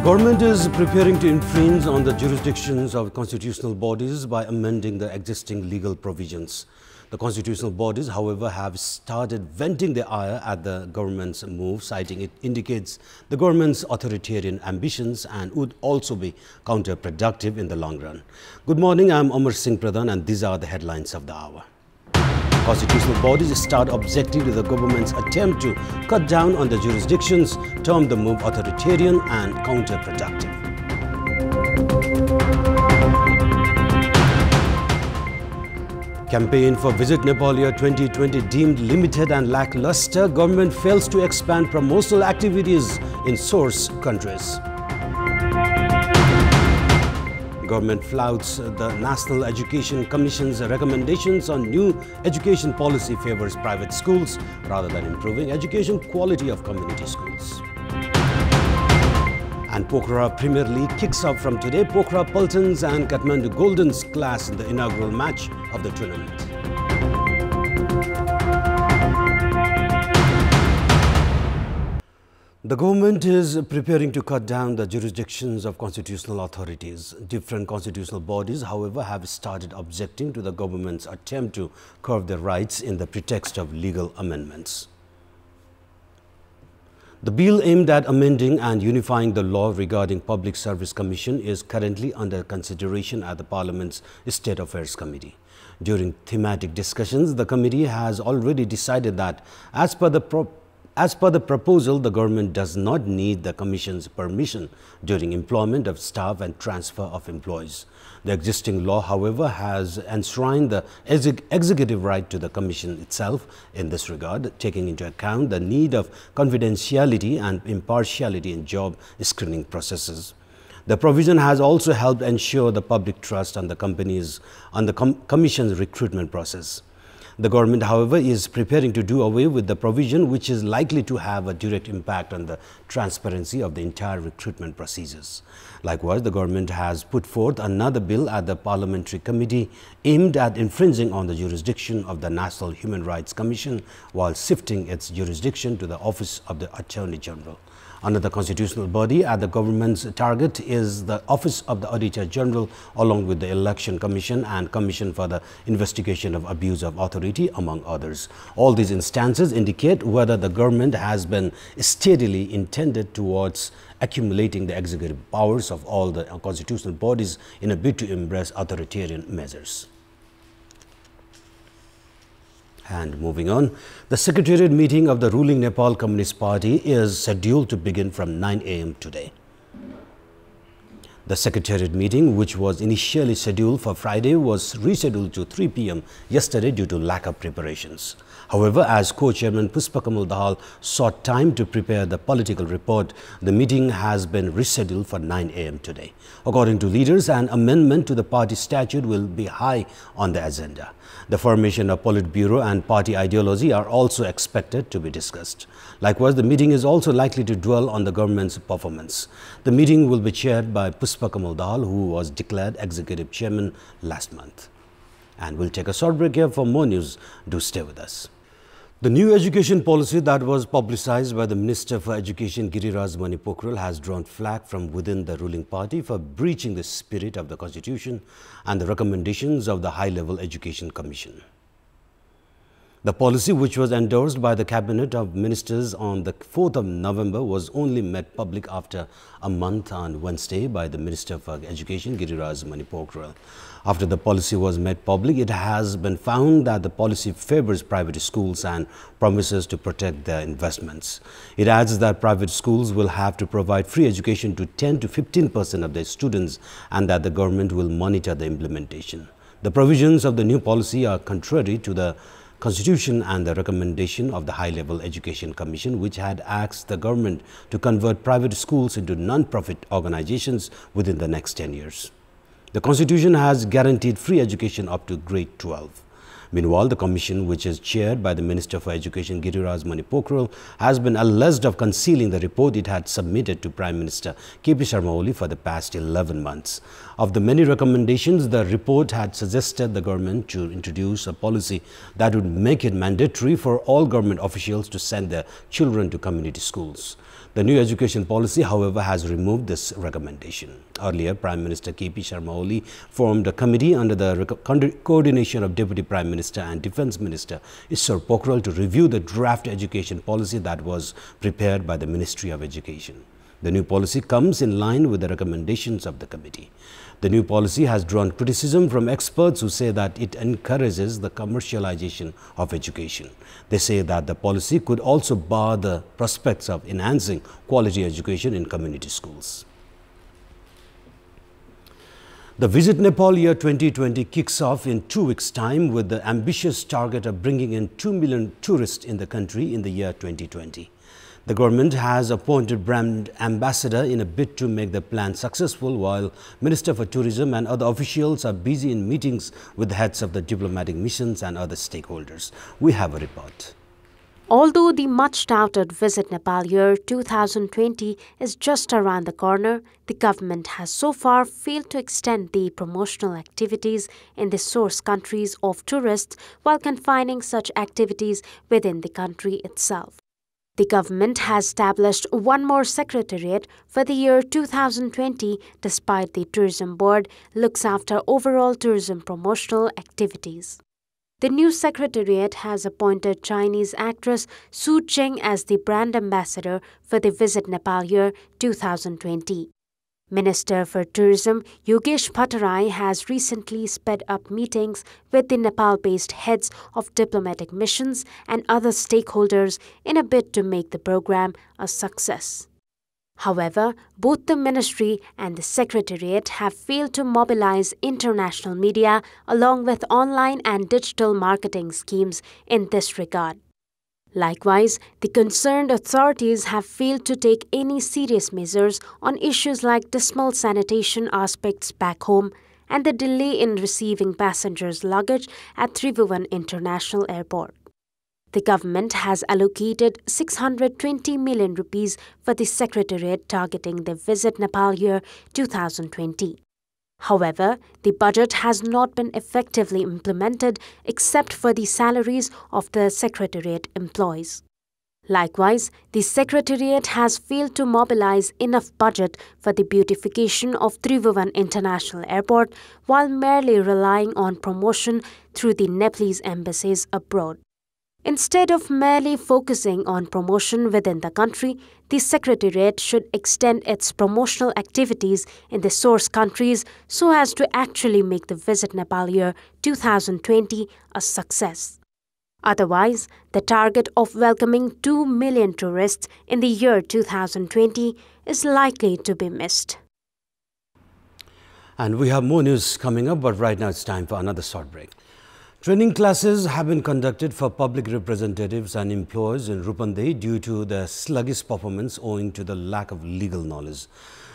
The government is preparing to infringe on the jurisdictions of constitutional bodies by amending the existing legal provisions. The constitutional bodies, however, have started venting their ire at the government's move, citing it indicates the government's authoritarian ambitions and would also be counterproductive in the long run. Good morning, I'm Amar Singh Pradhan and these are the headlines of the hour. Constitutional bodies start objecting to the government's attempt to cut down on the jurisdictions, termed the move authoritarian and counterproductive. Campaign for Visit Nepalia 2020 deemed limited and lackluster. Government fails to expand promotional activities in source countries. Government flouts the National Education Commission's recommendations on new education policy favors private schools rather than improving education quality of community schools. And Pokhara Premier League kicks off from today. Pokhara Pultons and Kathmandu Goldens clash in the inaugural match of the tournament. The government is preparing to cut down the jurisdictions of constitutional authorities. Different constitutional bodies, however, have started objecting to the government's attempt to curb their rights in the pretext of legal amendments. The bill aimed at amending and unifying the law regarding Public Service Commission is currently under consideration at the Parliament's State Affairs Committee. During thematic discussions, the committee has already decided that as per the proposal, the government does not need the Commission's permission during employment of staff and transfer of employees. The existing law, however, has enshrined the executive right to the Commission itself in this regard, taking into account the need of confidentiality and impartiality in job screening processes. The provision has also helped ensure the public trust on the Commission's recruitment process. The government, however, is preparing to do away with the provision, which is likely to have a direct impact on the transparency of the entire recruitment procedures. Likewise, the government has put forth another bill at the Parliamentary Committee aimed at infringing on the jurisdiction of the National Human Rights Commission while shifting its jurisdiction to the Office of the Attorney General. Another constitutional body at the government's target is the Office of the Auditor General, along with the Election Commission and Commission for the Investigation of Abuse of Authority, among others. All these instances indicate whether the government has been steadily intended towards accumulating the executive powers of all the constitutional bodies in a bid to embrace authoritarian measures. And moving on, the Secretariat meeting of the ruling Nepal Communist Party is scheduled to begin from 9 a.m. today. The Secretariat meeting, which was initially scheduled for Friday, was rescheduled to 3 p.m. yesterday due to lack of preparations. However, as co-chairman Pushpakamal Dahal sought time to prepare the political report, the meeting has been rescheduled for 9 a.m. today. According to leaders, an amendment to the party statute will be high on the agenda. The formation of Politburo and party ideology are also expected to be discussed. Likewise, the meeting is also likely to dwell on the government's performance. The meeting will be chaired by Pushpakamal Dahal, who was declared executive chairman last month. And we'll take a short break here for more news. Do stay with us. The new education policy that was publicized by the Minister for Education Giriraj Pokharel has drawn flack from within the ruling party for breaching the spirit of the Constitution and the recommendations of the High-Level Education Commission. The policy, which was endorsed by the Cabinet of Ministers on the 4th of November, was only made public after a month on Wednesday by the Minister for Education, Giriraj Pokharel. After the policy was made public, it has been found that the policy favors private schools and promises to protect their investments. It adds that private schools will have to provide free education to 10 to 15% of their students and that the government will monitor the implementation. The provisions of the new policy are contrary to the Constitution and the recommendation of the High-Level Education Commission, which had asked the government to convert private schools into non-profit organizations within the next 10 years. The Constitution has guaranteed free education up to grade 12. Meanwhile, the commission, which is chaired by the Minister for Education Giriraj Pokharel, has been alleged of concealing the report it had submitted to Prime Minister K.P. Sharma Oli for the past 11 months. Of the many recommendations, the report had suggested the government to introduce a policy that would make it mandatory for all government officials to send their children to community schools. The new education policy, however, has removed this recommendation. Earlier, Prime Minister K.P. Sharma Oli formed a committee under the coordination of Deputy Prime Minister and Defence Minister Ishwar Pokharel to review the draft education policy that was prepared by the Ministry of Education. The new policy comes in line with the recommendations of the committee. The new policy has drawn criticism from experts who say that it encourages the commercialization of education. They say that the policy could also bar the prospects of enhancing quality education in community schools. The Visit Nepal Year 2020 kicks off in 2 weeks' time with the ambitious target of bringing in 2 million tourists in the country in the year 2020. The government has appointed brand ambassador in a bid to make the plan successful, while Minister for Tourism and other officials are busy in meetings with the heads of the diplomatic missions and other stakeholders. We have a report. Although the much-touted Visit Nepal Year 2020 is just around the corner, the government has so far failed to extend the promotional activities in the source countries of tourists while confining such activities within the country itself. The government has established one more secretariat for the year 2020 despite the Tourism Board looks after overall tourism promotional activities. The new secretariat has appointed Chinese actress Su Cheng as the brand ambassador for the Visit Nepal Year 2020. Minister for Tourism Yogesh Bhattarai has recently sped up meetings with the Nepal-based heads of diplomatic missions and other stakeholders in a bid to make the program a success. However, both the ministry and the secretariat have failed to mobilize international media along with online and digital marketing schemes in this regard. Likewise, the concerned authorities have failed to take any serious measures on issues like dismal sanitation aspects back home and the delay in receiving passengers' luggage at Tribhuvan International Airport. The government has allocated 620 million rupees for the secretariat targeting the Visit Nepal Year 2020. However, the budget has not been effectively implemented except for the salaries of the secretariat employees. Likewise, the secretariat has failed to mobilize enough budget for the beautification of Tribhuvan International Airport while merely relying on promotion through the Nepalese embassies abroad. Instead of merely focusing on promotion within the country, the Secretariat should extend its promotional activities in the source countries so as to actually make the Visit Nepal Year 2020 a success. Otherwise, the target of welcoming 2 million tourists in the year 2020 is likely to be missed. And we have more news coming up, but right now it's time for another short break. Training classes have been conducted for public representatives and employees in Rupandei due to the sluggish performance owing to the lack of legal knowledge.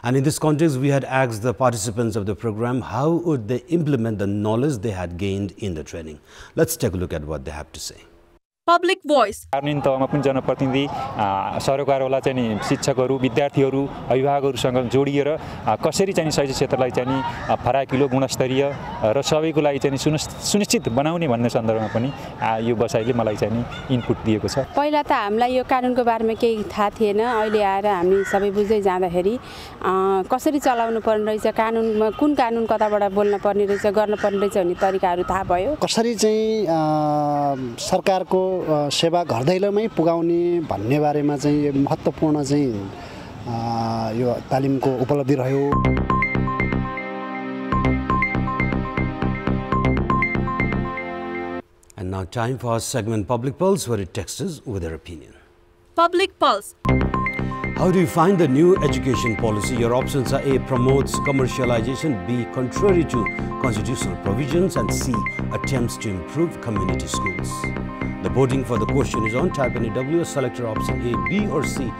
And in this context, we had asked the participants of the program how would they implement the knowledge they had gained in the training. Let's take a look at what they have to say. Public voice. कानुनी तहमा पनि जनप्रतिनिधि सरकारवाला चाहिँ नि शिक्षकहरू विद्यार्थीहरू अभिभावकहरूसँग जोडिएर कसरी चाहिँ शैक्षिक क्षेत्रलाई चाहिँ नि फराकिलो गुणस्तरीय र सबैको लागि चाहिँ सुनिश्चित बनाउने भन्ने सन्दर्भमा पनि यो बसाइले मलाई चाहिँ नि इनपुट दिएको छ। पहिला त हामीलाई यो कानुनको बारेमा केही थाहा थिएन, अहिले आएर हामी सबै बुझ्दै जाँदाखेरि कसरी चलाउनु पर्ने रहेछ, कानुनमा कुन कानुन कताबाट बोल्न पर्ने रहेछ, गर्न पर्ने रहेछ भन्ने तरिकाहरू थाहा भयो। कसरी चाहिँ सरकारको सेवा घरदैलोमै पुगाउने भन्ने बारेमा चाहिँ महत्त्वपूर्ण चाहिँ यो तालिमको उपलब्धि रह्यो। And now time for our segment Public Pulse, where it texts us with their opinion. Public Pulse. How do you find the new education policy? Your options are A. Promotes commercialization, B. Contrary to constitutional provisions, and C. Attempts to improve community schools. The voting for the question is on. Type in W, select your option A, B or C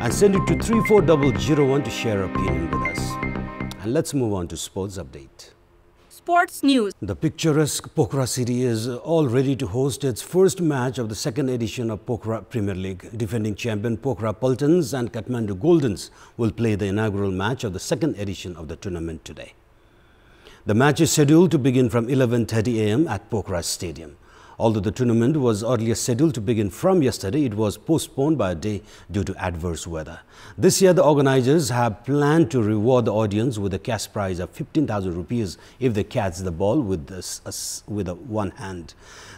and send it to 34001 to share your opinion with us. And let's move on to sports update. Sports news. The picturesque Pokhara city is all ready to host its first match of the second edition of Pokhara Premier League. Defending champion Pokhara Pultons and Kathmandu Goldens will play the inaugural match of the second edition of the tournament today. The match is scheduled to begin from 11:30 a.m. at Pokhara Stadium. Although the tournament was earlier scheduled to begin from yesterday, it was postponed by a day due to adverse weather. This year, the organizers have planned to reward the audience with a cash prize of 15,000 rupees if they catch the ball with one hand.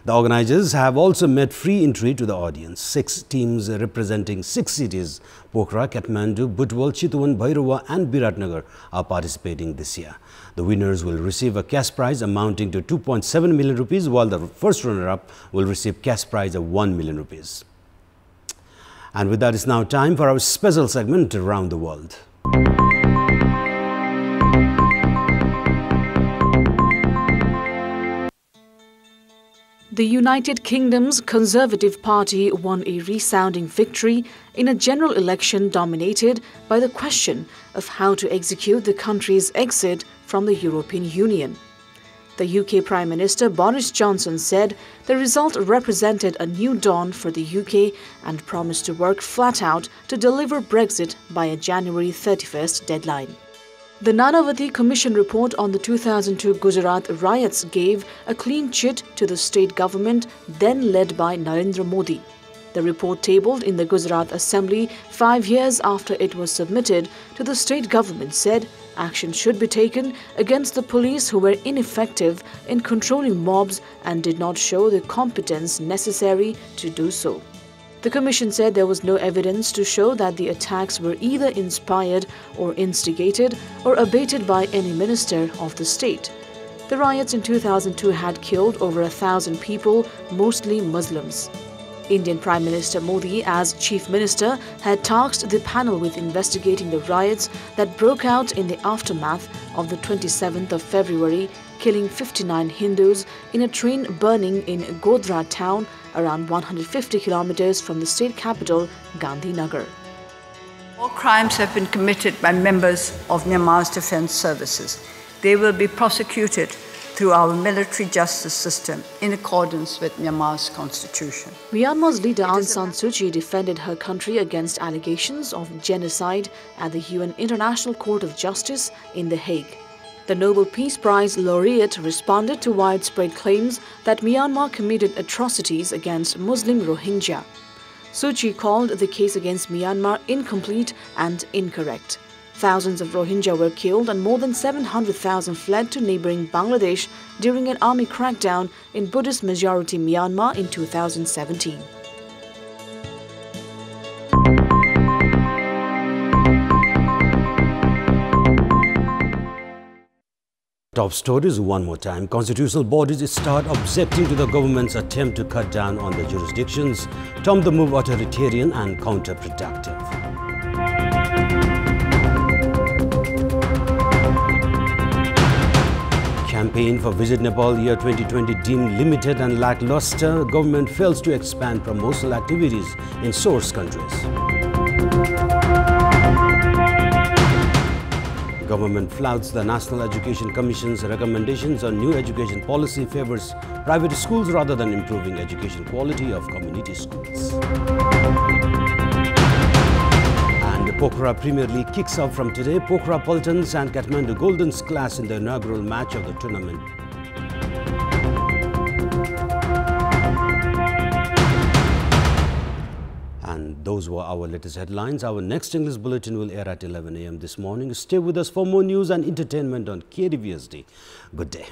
The organizers have also made free entry to the audience. 6 teams representing 6 cities, Pokhara, Kathmandu, Butwal, Chitwan, Bhairava and Biratnagar are participating this year. The winners will receive a cash prize amounting to 2.7 million rupees, while the first runner-up will receive cash prize of 1 million rupees. And with that, it's now time for our special segment, Around the World. The United Kingdom's Conservative Party won a resounding victory in a general election dominated by the question of how to execute the country's exit from the European Union. The UK Prime Minister Boris Johnson said the result represented a new dawn for the UK and promised to work flat out to deliver Brexit by a January 31st deadline. The Nanavati Commission report on the 2002 Gujarat riots gave a clean chit to the state government then led by Narendra Modi. The report tabled in the Gujarat Assembly 5 years after it was submitted to the state government said action should be taken against the police who were ineffective in controlling mobs and did not show the competence necessary to do so. The Commission said there was no evidence to show that the attacks were either inspired or instigated or abated by any minister of the state. The riots in 2002 had killed over 1,000 people, mostly Muslims. Indian Prime Minister Modi, as Chief Minister, had tasked the panel with investigating the riots that broke out in the aftermath of the 27th of February, killing 59 Hindus in a train burning in Godhra town, around 150 kilometers from the state capital, Gandhinagar. All crimes have been committed by members of Myanmar's defense services. They will be prosecuted through our military justice system in accordance with Myanmar's constitution. Myanmar's leader Aung San Suu Kyi defended her country against allegations of genocide at the UN International Court of Justice in The Hague. The Nobel Peace Prize laureate responded to widespread claims that Myanmar committed atrocities against Muslim Rohingya. Suu Kyi called the case against Myanmar incomplete and incorrect. Thousands of Rohingya were killed and more than 700,000 fled to neighboring Bangladesh during an army crackdown in Buddhist-majority Myanmar in 2017. Top stories one more time. Constitutional bodies start objecting to the government's attempt to cut down on the jurisdictions, term the move authoritarian and counterproductive. Campaign for Visit Nepal Year 2020 deemed limited and lackluster. Government fails to expand promotional activities in source countries. Government flouts the National Education Commission's recommendations on new education policy, favors private schools rather than improving education quality of community schools. And the Pokhara Premier League kicks off from today. Pokhara Pultons and Kathmandu Goldens clash in the inaugural match of the tournament. And those were our latest headlines. Our next English bulletin will air at 11 a.m. this morning. Stay with us for more news and entertainment on KDVSD. Good day.